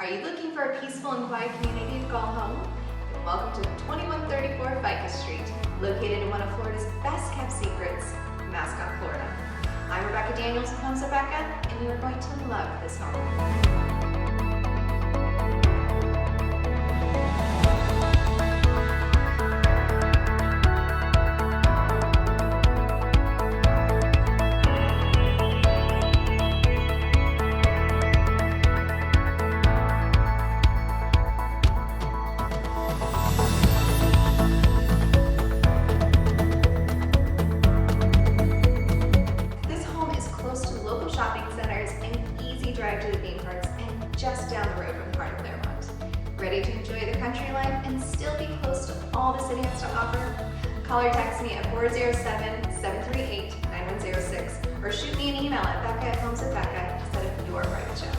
Are you looking for a peaceful and quiet community to call home? Then welcome to 2134 Ficus Street, located in one of Florida's best kept secrets, Mascotte, Florida. I'm Rebekah Daniels of Homes of Becca, and you are going to love this home. Shopping centers, and easy drive to the theme parks, and just down the road from the heart of Clermont. Ready to enjoy the country life and still be close to all the city has to offer? Call or text me at 407-738-9106 or shoot me an email at becah@homesofbecca to set up your private show.